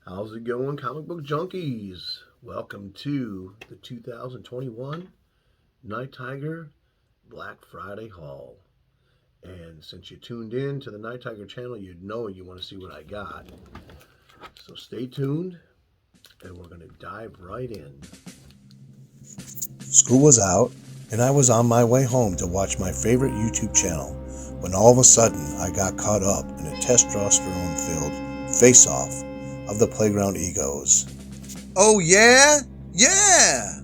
How's it going, comic book junkies? Welcome to the 2021 Nighttiger Black Friday haul. And since you tuned in to the Nighttiger channel, you know you want to see what I got. So stay tuned, and we're going to dive right in. School was out, and I was on my way home to watch my favorite YouTube channel when all of a sudden I got caught up in a testosterone-filled face-off of the playground egos. Oh yeah? Yeah!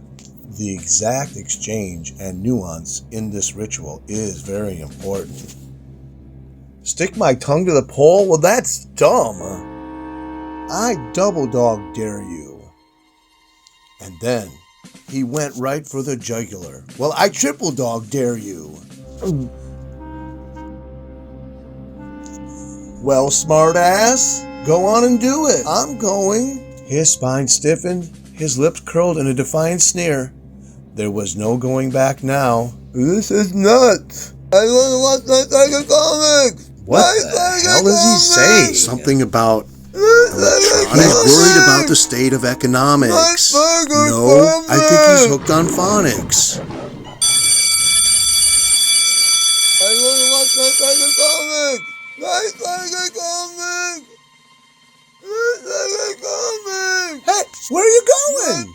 The exact exchange and nuance in this ritual is very important. Stick my tongue to the pole? Well, that's dumb. I double dog dare you. And then he went right for the jugular. Well, I triple dog dare you. Well, smartass, go on and do it. I'm going. His spine stiffened, his lips curled in a defiant sneer. There was no going back now. This is nuts. I want to watch Nighttiger comics. What the hell is he saying? Something about electronics. He's worried about the state of economics. No, I think he's hooked on phonics. I want to watch Nighttiger comics. Nighttiger comics. Nighttiger comics. Hey, where are you going?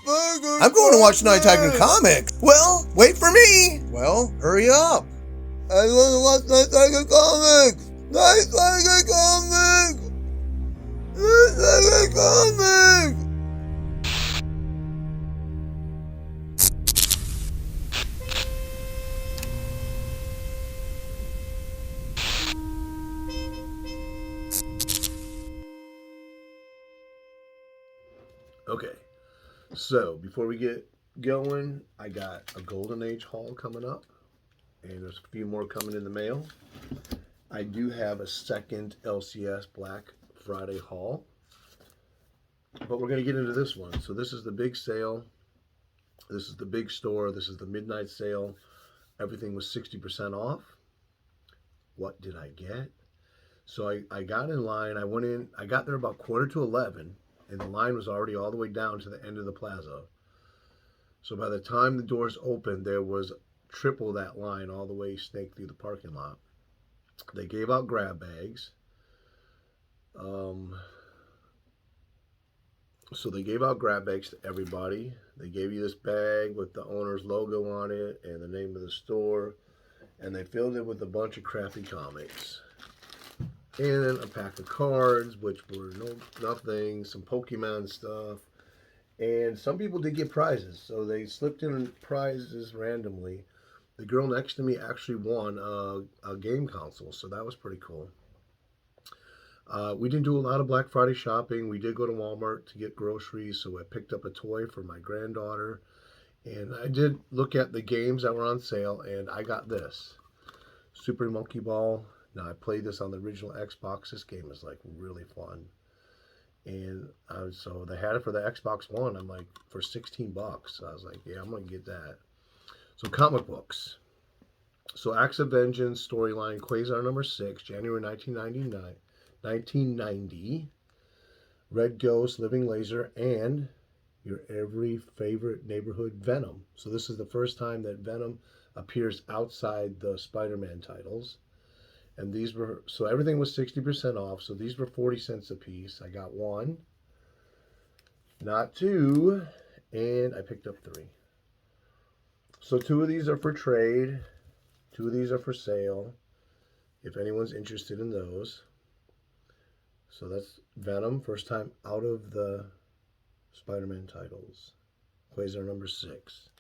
I'm going to watch Nighttiger comics. Well, wait for me. Well, hurry up. I want to watch Nighttiger comics. Nighttiger comics. Nighttiger comics. Okay, so before we get going, I got a Golden Age haul coming up, and there's a few more coming in the mail. I do have a second LCS Black Friday haul, but we're going to get into this one. So this is the big sale. This is the big store. This is the midnight sale. Everything was 60% off. What did I get? So I got in line. I went in. I got there about 11:15. And the line was already all the way down to the end of the plaza. So by the time the doors opened, there was triple that line all the way snaked through the parking lot. They gave out grab bags. So they gave out grab bags to everybody. They gave you this bag with the owner's logo on it and the name of the store. And they filled it with a bunch of crappy comics. And a pack of cards, which were nothing, some Pokemon stuff. And some people did get prizes, so they slipped in prizes randomly. The girl next to me actually won a game console, so that was pretty cool. We didn't do a lot of Black Friday shopping. We did go to Walmart to get groceries, so I picked up a toy for my granddaughter. And I did look at the games that were on sale, and I got this. Super Monkey Ball. Now, I played this on the original Xbox. This game is, like, really fun. And so they had it for the Xbox One. I'm like, for $16. So I was like, yeah, I'm going to get that. So comic books. So Acts of Vengeance storyline, Quasar number 6, January 1990. Red Ghost, Living Laser, and your every favorite neighborhood Venom. So this is the first time that Venom appears outside the Spider-Man titles. And these were, so everything was 60% off. So these were 40 cents a piece. I got one, not two, and I picked up 3. So 2 of these are for trade. 2 of these are for sale, if anyone's interested in those. So that's Venom, first time out of the Spider-Man titles. Quasar number 6.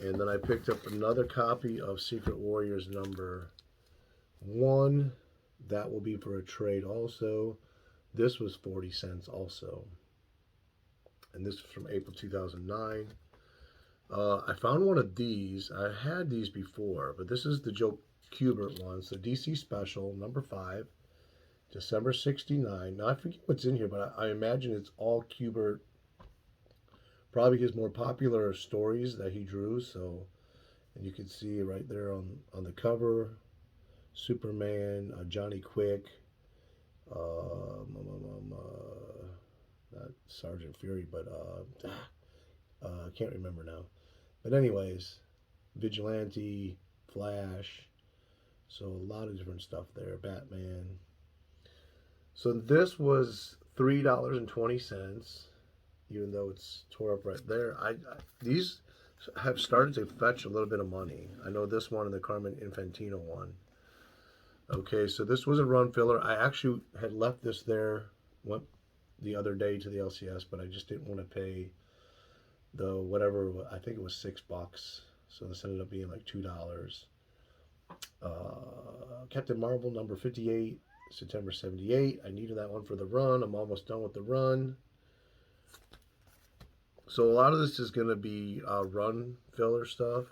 And then I picked up another copy of Secret Warriors number 1, that will be for a trade also. This was 40 cents also. And this was from April 2009. I found one of these. I had these before, but this is the Joe Kubert one. So DC Special, number 5, December 69. Now, I forget what's in here, but I imagine it's all Kubert. Probably his more popular stories that he drew. So, and you can see right there on the cover, Superman, Johnny Quick, Sergeant Fury, but I can't remember now. But anyways, Vigilante, Flash, so a lot of different stuff there. Batman. So this was $3.20, even though it's tore up right there. These have started to fetch a little bit of money. I know this one and the Carmen Infantino one. Okay, so this was a run filler. I actually had left this there, went the other day to the LCS, but I just didn't want to pay the whatever. I think it was $6. So this ended up being like $2. Captain Marvel number 58, September 78. I needed that one for the run. I'm almost done with the run. So a lot of this is going to be run filler stuff.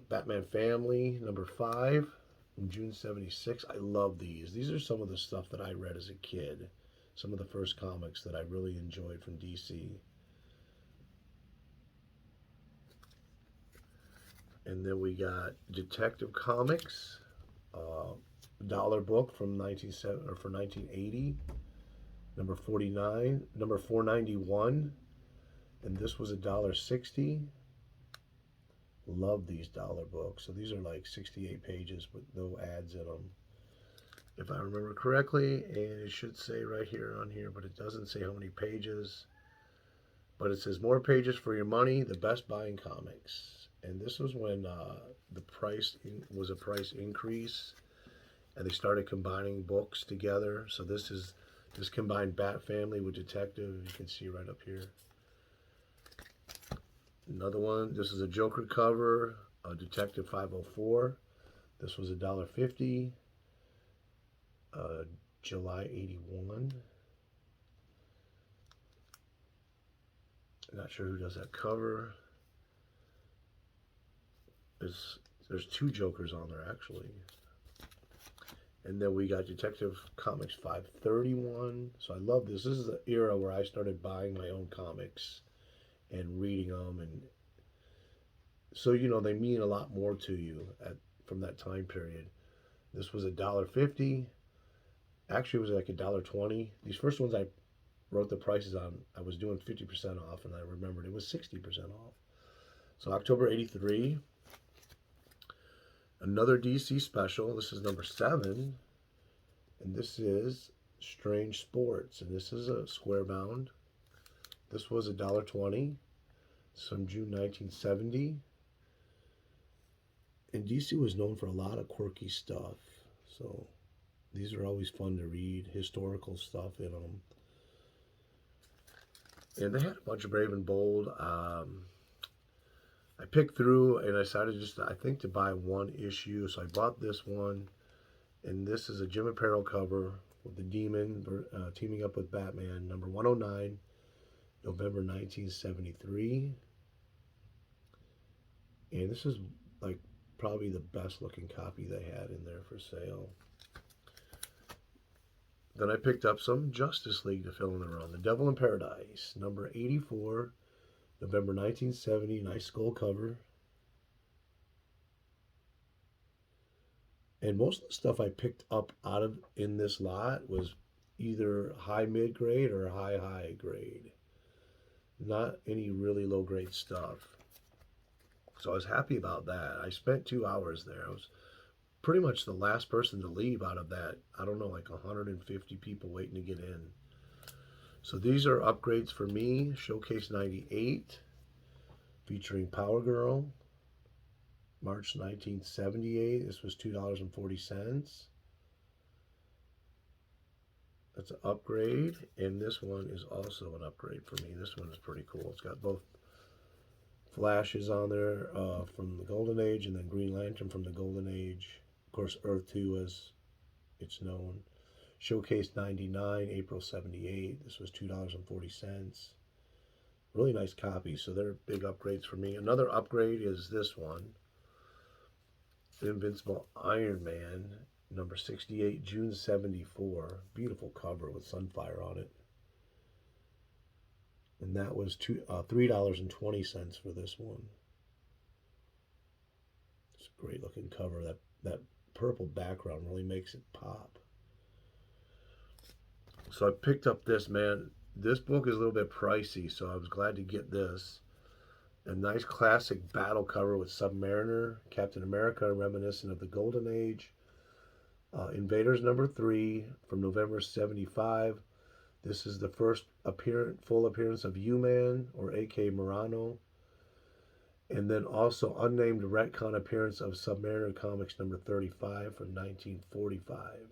Batman Family number 5 from June 76. I love these. These are some of the stuff that I read as a kid. Some of the first comics that I really enjoyed from DC. And then we got Detective Comics, dollar book from 1980, number 49, number 491, and this was $1.60. Love these dollar books. So these are like 68 pages with no ads in them, if I remember correctly. And it should say right here on here, but it doesn't say how many pages. But it says more pages for your money, the best buying comics. And this was when the price was a price increase, and they started combining books together. So this combined Bat Family with Detective. You can see right up here. Another one. This is a Joker cover, Detective 504. This was $1.50. July 81. Not sure who does that cover. There's 2 Jokers on there actually. And then we got Detective Comics 531. So I love this. This is the era where I started buying my own comics and reading them, and so they mean a lot more to you from that time period. This was $1.50. Actually, it was like $1.20. These first ones I wrote the prices on. I was doing 50% off, and I remembered it was 60% off. So October 83. Another DC special. This is number 7, and this is Strange Sports, and this is a square bound. This was $1.20. It's from June 1970. And DC was known for a lot of quirky stuff, so these are always fun to read. Historical stuff in them, and they had a bunch of Brave and Bold. I picked through and I decided to buy one issue. So I bought this one, and this is a Jim Apparel cover with the Demon teaming up with Batman, number 109, November 1973. And this is like probably the best looking copy they had in there for sale. Then I picked up some Justice League to fill in the run. The Devil in Paradise, number 84, November 1970, nice skull cover. And most of the stuff I picked up in this lot was either high mid grade or high grade. Not any really low grade stuff. So I was happy about that. I spent 2 hours there. I was pretty much the last person to leave out of that. I don't know, like 150 people waiting to get in. So these are upgrades for me. Showcase 98, featuring Power Girl. March 1978. This was $2.40. That's an upgrade. And this one is also an upgrade for me. This one is pretty cool. It's got both Flashes on there from the Golden Age, and then Green Lantern from the Golden Age. Of course, Earth 2 as it's known. Showcase 99, April 78. This was $2.40. Really nice copy, so they're big upgrades for me. Another upgrade is this one. Invincible Iron Man, number 68, June 74. Beautiful cover with Sunfire on it. And that was $3.20 for this one. It's a great looking cover. That purple background really makes it pop. So I picked up this, man. This book is a little bit pricey, so I was glad to get this. A nice classic battle cover with Submariner, Captain America, reminiscent of the Golden Age. Invaders #3 from November '75. This is the first full appearance of U-Man, or A.K. Morano. And then also unnamed retcon appearance of Submariner Comics #35 from 1945.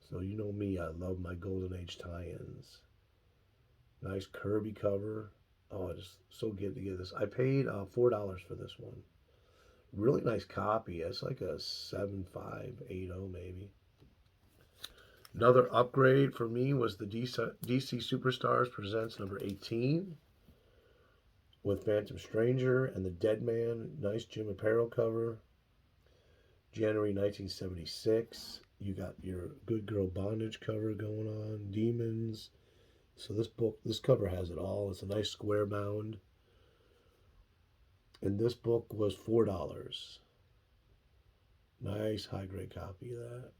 So you know me, I love my Golden Age tie-ins. Nice Kirby cover. Oh, it's so good to get this. I paid $4 for this one. Really nice copy. It's like a 7580 maybe. Another upgrade for me was the DC Superstars Presents #18 with Phantom Stranger and the Dead Man. Nice Jim Apparel cover. January 1976. You got your Good Girl Bondage cover going on. Demons. So this cover has it all. It's a nice square bound. And this book was $4. Nice high grade copy of that.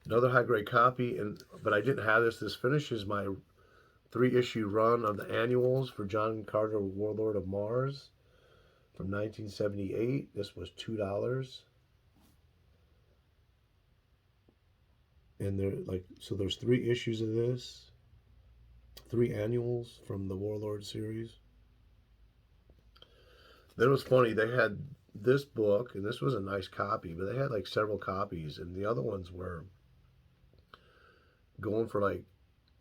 Another high grade copy, but I didn't have this. This finishes my 3-issue run of the annuals for John Carter, Warlord of Mars from 1978. This was $2. And there's 3 issues of this. 3 annuals from the Warlord series. Then it was funny, they had this book, and this was a nice copy, but they had like several copies, and the other ones were going for like,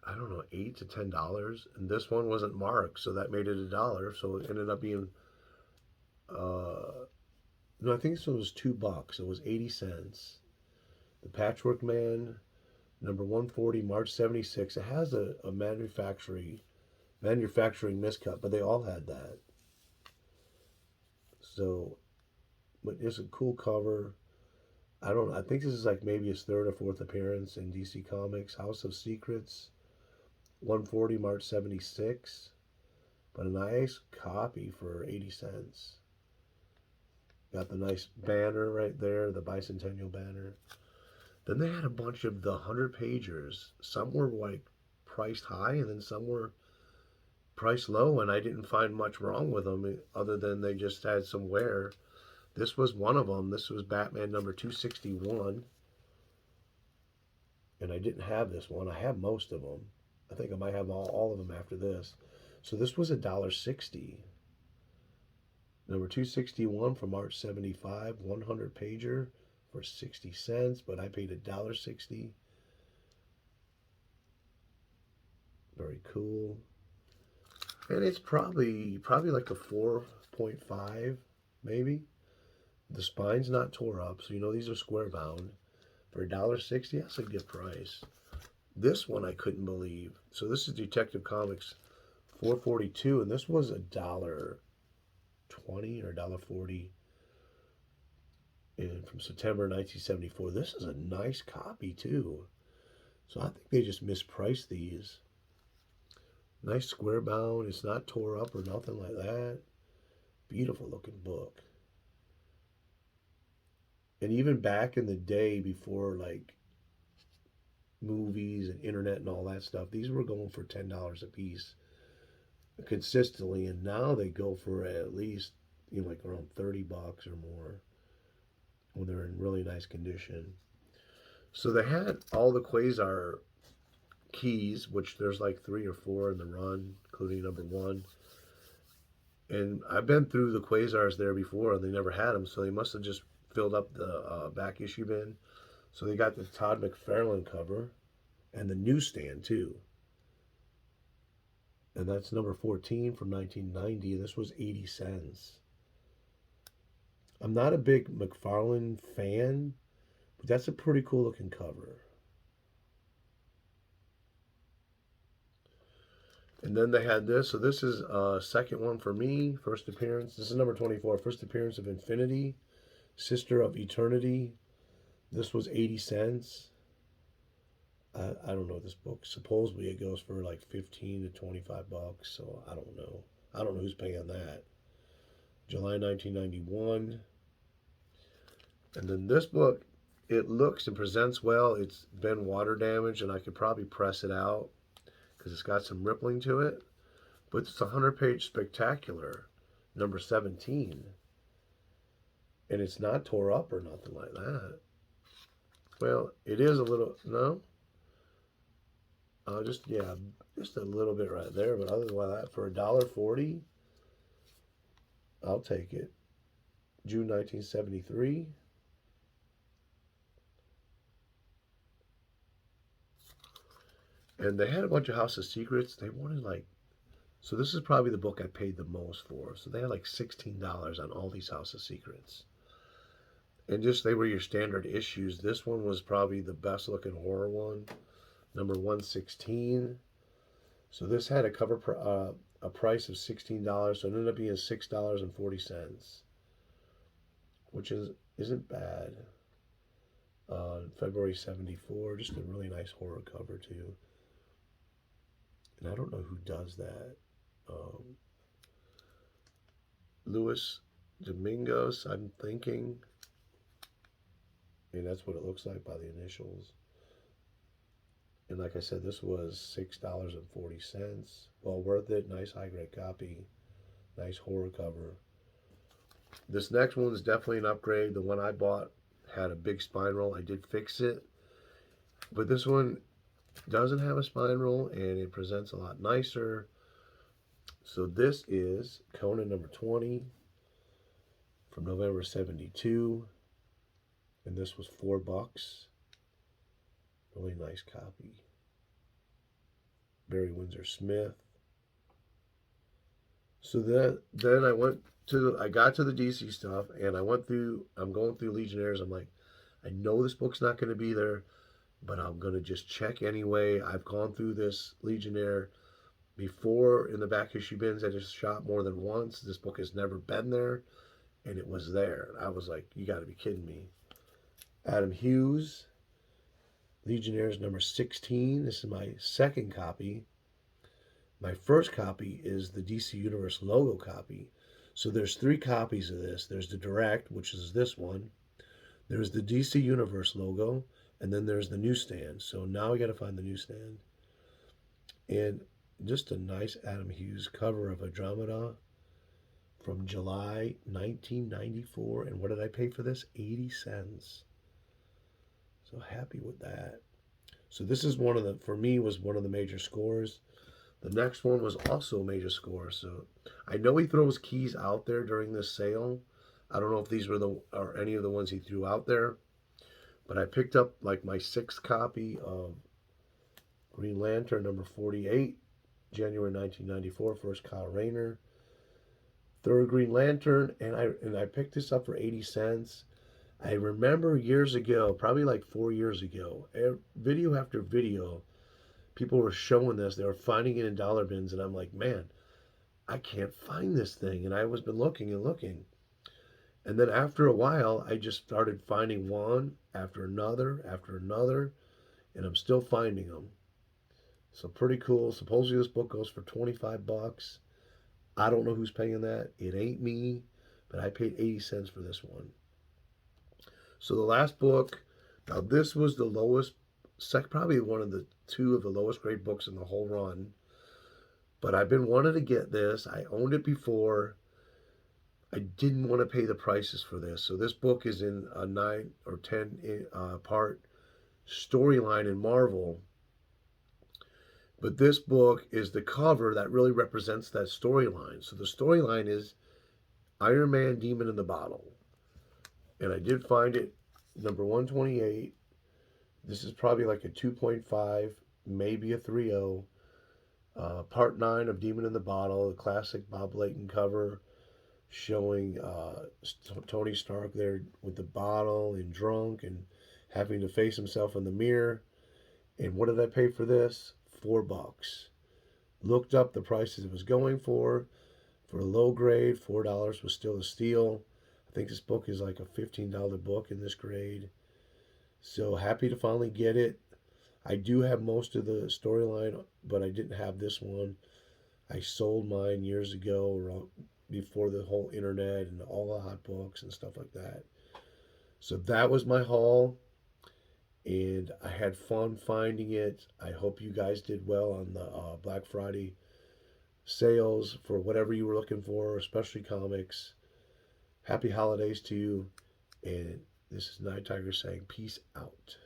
I don't know, $8 to $10, and this one wasn't marked, so that made it $1. So it ended up being, no, I think this one was $2. It was 80 cents. The Patchwork Man, #140, March '76. It has a manufacturing miscut, but they all had that. So, but it's a cool cover. I don't know. I think this is like maybe his 3rd or 4th appearance in DC Comics. House of Secrets, 140, March '76. But a nice copy for 80 cents. Got the nice banner right there, the bicentennial banner. Then they had a bunch of the 100-pagers. Some were like priced high, and then some were priced low, and I didn't find much wrong with them other than they just had some wear. This was one of them. This was Batman #261. And I didn't have this one. I have most of them. I think I might have all of them after this. So this was $1.60. #261 from March '75, 100-pager for 60 cents, but I paid $1.60. Very cool. And it's probably like a 4.5, maybe. The spine's not tore up, so you know these are square bound. For $1.60, that's a good price. This one I couldn't believe. So this is Detective Comics 442, and this was $1.20 or $1.40. And from September 1974. This is a nice copy too. So I think they just mispriced these. Nice square bound. It's not tore up or nothing like that. Beautiful looking book. And even back in the day before like movies and internet and all that stuff, these were going for $10 a piece consistently, and now they go for at least, you know, like around $30 or more when they're in really nice condition. So they had all the Quasar Keys, which there's like 3 or 4 in the run, including #1. And I've been through the Quasars there before, and they never had them, so they must have just filled up the back issue bin. So they got the Todd McFarlane cover and the newsstand too. And that's #14 from 1990. This was 80 cents. I'm not a big McFarlane fan, but that's a pretty cool looking cover. And then they had this. So this is a second one for me. First appearance. This is #24. First appearance of Infinity, Sister of Eternity. This was 80 cents. I don't know this book. Supposedly it goes for like 15 to 25 bucks. So I don't know. I don't know who's paying that. July 1991. And then this book It looks and presents well. It's been water damaged, and I could probably press it out because it's got some rippling to it. But it's a 100-page spectacular, number 17. And it's not tore up or nothing like that. Well, it is a little, no? Just a little bit right there. But other than that, for $1.40, I'll take it. June 1973. And they had a bunch of House of Secrets. They wanted so this is probably the book I paid the most for. So they had like $16 on all these House of Secrets. And just they were your standard issues. This one was probably the best looking horror one, number 116. So this had a a price of $16, so it ended up being $6.40, which isn't bad. February 74, just a really nice horror cover too. And I don't know who does that. Luis Domingos, I'm thinking. And that's what it looks like by the initials. And like I said, this was $6.40. Well worth it. Nice high grade copy. Nice horror cover. This next one is definitely an upgrade. The one I bought had a big spine roll. I did fix it. But this one doesn't have a spine roll and it presents a lot nicer. So this is Conan number 20 from November 72. And this was $4. Really nice copy. Barry Windsor Smith. So then I got to the DC stuff and I'm going through Legionnaires. I'm like, I know this book's not going to be there, but I'm going to just check anyway. I've gone through this Legionnaire before in the back issue bins at his shop more than once. This book has never been there, and it was there. I was like, you got to be kidding me. Adam Hughes, Legionnaires number 16. This is my second copy. My first copy is the DC Universe logo copy. So there's 3 copies of this. There's the direct, which is this one. There's the DC Universe logo, and then there's the newsstand. So now we got to find the newsstand. And just a nice Adam Hughes cover of Andromeda from July 1994. And what did I pay for this? 80 cents. So happy with that. So this is for me, was one of the major scores. The next one was also a major score. So I know he throws keys out there during this sale. I don't know if these were any of the ones he threw out there. But I picked up like my 6th copy of Green Lantern number 48, January 1994, first Kyle Rayner. 3rd Green Lantern, and I picked this up for 80 cents. I remember years ago, probably like 4 years ago, video after video, people were showing this. They were finding it in dollar bins, and I'm like, man, I can't find this thing. And I was been looking and looking. And then after a while, I just started finding one after another, and I'm still finding them. So pretty cool. Supposedly this book goes for $25. I don't know who's paying that. It ain't me, but I paid 80 cents for this one. So the last book, now this was the lowest, probably one of the 2 of the lowest grade books in the whole run. But I've been wanting to get this. I owned it before. I didn't want to pay the prices for this. So this book is in a 9 or 10 part storyline in Marvel. But this book is the cover that really represents that storyline. So the storyline is Iron Man Demon in the Bottle. And I did find it, number 128. This is probably like a 2.5, maybe a 3.0. Part 9 of Demon in the Bottle, the classic Bob Layton cover, showing Tony Stark there with the bottle and drunk and having to face himself in the mirror. And what did I pay for this? $4. Looked up the prices it was going for. For a low grade, $4 was still a steal. I think this book is like a $15 book in this grade. So happy to finally get it. I do have most of the storyline, but I didn't have this one. I sold mine years ago, before the whole internet and all the hot books and stuff like that. So that was my haul. and I had fun finding it. I hope you guys did well on the Black Friday sales for whatever you were looking for, especially comics. Happy holidays to you, and this is Nighttiger saying peace out.